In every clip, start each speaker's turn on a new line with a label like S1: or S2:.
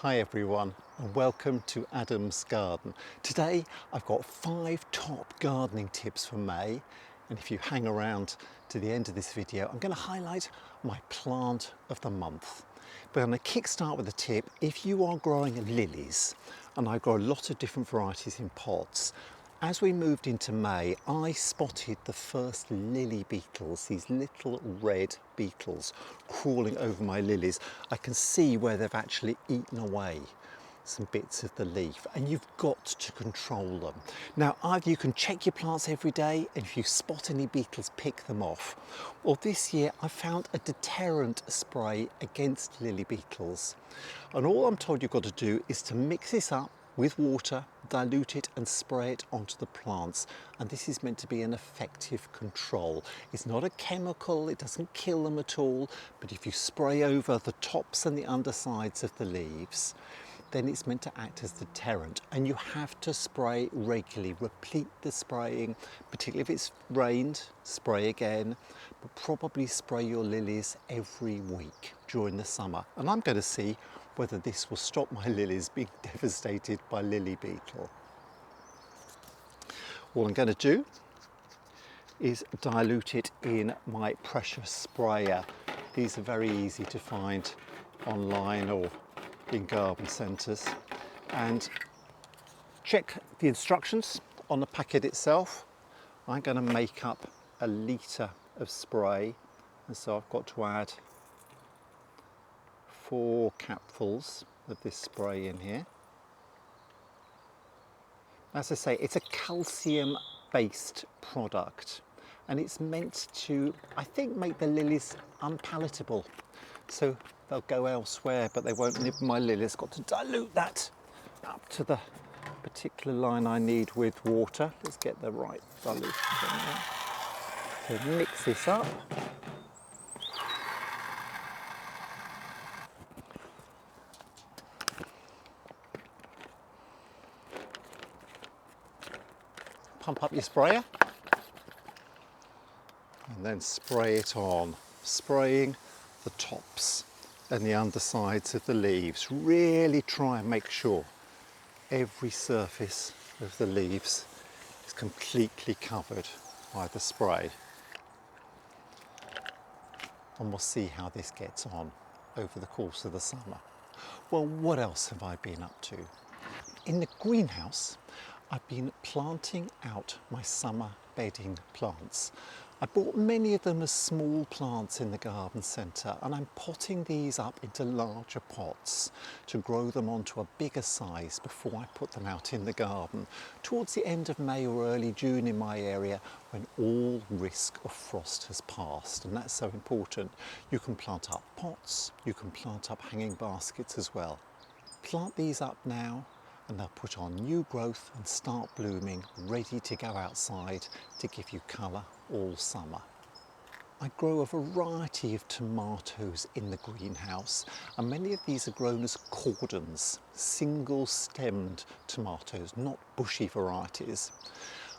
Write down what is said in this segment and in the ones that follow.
S1: Hi everyone and welcome to Adam's Garden. Today I've got 5 top gardening tips for May, and if you hang around to the end of this video I'm going to highlight my plant of the month. But I'm going to kickstart with a tip. If you are growing lilies, and I grow a lot of different varieties in pots, as we moved into May, I spotted the first lily beetles, these little red beetles crawling over my lilies. I can see where they've actually eaten away some bits of the leaf, and you've got to control them. Now, either you can check your plants every day, and if you spot any beetles, pick them off. Or this year, I found a deterrent spray against lily beetles. And all I'm told you've got to do is to mix this up with water, dilute it and spray it onto the plants, and this is meant to be an effective control. It's not a chemical, it doesn't kill them at all, but if you spray over the tops and the undersides of the leaves, then it's meant to act as a deterrent. And you have to spray regularly, repeat the spraying, particularly if it's rained, spray again, but probably spray your lilies every week during the summer. And I'm going to see whether this will stop my lilies being devastated by lily beetle. All I'm going to do is dilute it in my pressure sprayer. These are very easy to find online or in garden centres, and check the instructions on the packet itself. I'm going to make up a litre of spray, and so I've got to add 4 capfuls of this spray in here. As I say, it's a calcium based product, and it's meant to, I think, make the lilies unpalatable, so they'll go elsewhere but they won't live in my lilies. Got to dilute that up to the particular line I need with water. Let's get the right dilution in there. So mix this up. Pump up your sprayer and then spray it on, spraying the tops and the undersides of the leaves. Really try and make sure every surface of the leaves is completely covered by the spray. And we'll see how this gets on over the course of the summer. Well, what else have I been up to? In the greenhouse, I've been planting out my summer bedding plants. I bought many of them as small plants in the garden centre, and I'm potting these up into larger pots to grow them onto a bigger size before I put them out in the garden towards the end of May or early June in my area, when all risk of frost has passed. And that's so important. You can plant up pots, you can plant up hanging baskets as well. Plant these up now and they'll put on new growth and start blooming, ready to go outside to give you colour all summer. I grow a variety of tomatoes in the greenhouse, and many of these are grown as cordons, single-stemmed tomatoes, not bushy varieties.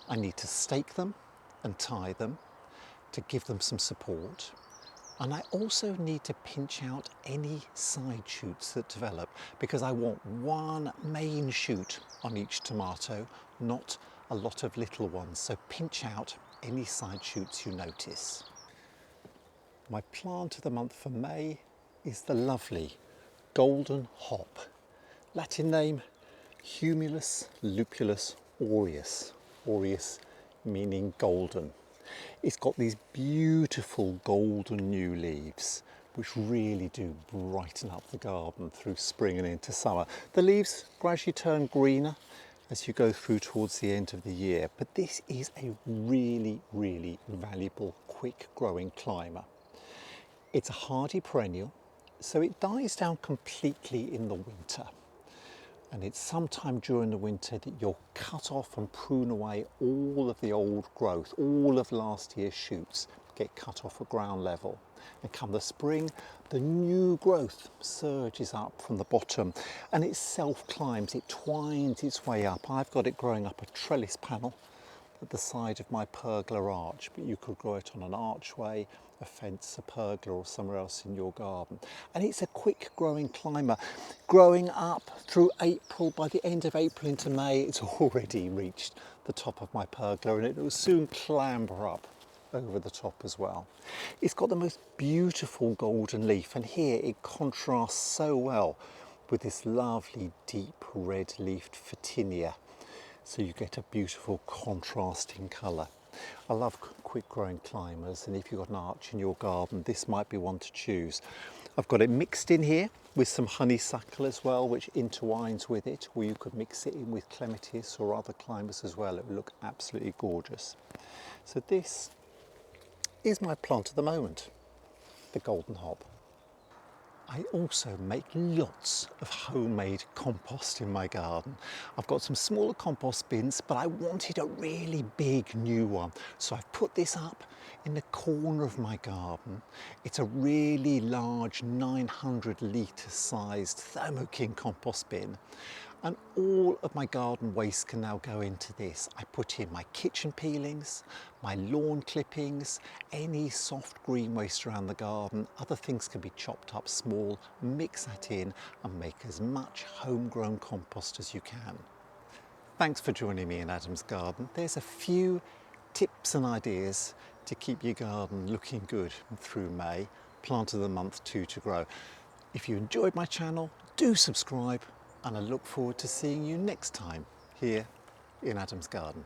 S1: I need to stake them and tie them to give them some support. And I also need to pinch out any side shoots that develop, because I want one main shoot on each tomato, not a lot of little ones. So pinch out any side shoots you notice. My plant of the month for May is the lovely golden hop. Latin name, Humulus lupulus aureus. Aureus meaning golden. It's got these beautiful golden new leaves which really do brighten up the garden through spring and into summer. The leaves gradually turn greener as you go through towards the end of the year, but this is a really, really valuable, quick growing climber. It's a hardy perennial, so it dies down completely in the winter. And it's sometime during the winter that you'll cut off and prune away all of the old growth, all of last year's shoots get cut off at ground level. And come the spring, the new growth surges up from the bottom and it self-climbs, it twines its way up. I've got it growing up a trellis panel at the side of my pergola arch, but you could grow it on an archway, a fence, a pergola or somewhere else in your garden. And it's a quick growing climber. Growing up through April, by the end of April into May, it's already reached the top of my pergola and it will soon clamber up over the top as well. It's got the most beautiful golden leaf, and here it contrasts so well with this lovely deep red leafed Photinia. So you get a beautiful contrasting colour. I love quick growing climbers, and if you've got an arch in your garden, this might be one to choose. I've got it mixed in here with some honeysuckle as well, which intertwines with it, or you could mix it in with clematis or other climbers as well. It would look absolutely gorgeous. So this is my plant at the moment, the golden hob. I also make lots of homemade compost in my garden. I've got some smaller compost bins, but I wanted a really big new one. So I've put this up in the corner of my garden. It's a really large 900 litre sized Thermo King compost bin. And all of my garden waste can now go into this. I put in my kitchen peelings, my lawn clippings, any soft green waste around the garden. Other things can be chopped up small, mix that in and make as much homegrown compost as you can. Thanks for joining me in Adam's Garden. There's a few tips and ideas to keep your garden looking good through May. Plant of the month 2 to grow. If you enjoyed my channel, do subscribe, and I look forward to seeing you next time here in Adam's Garden.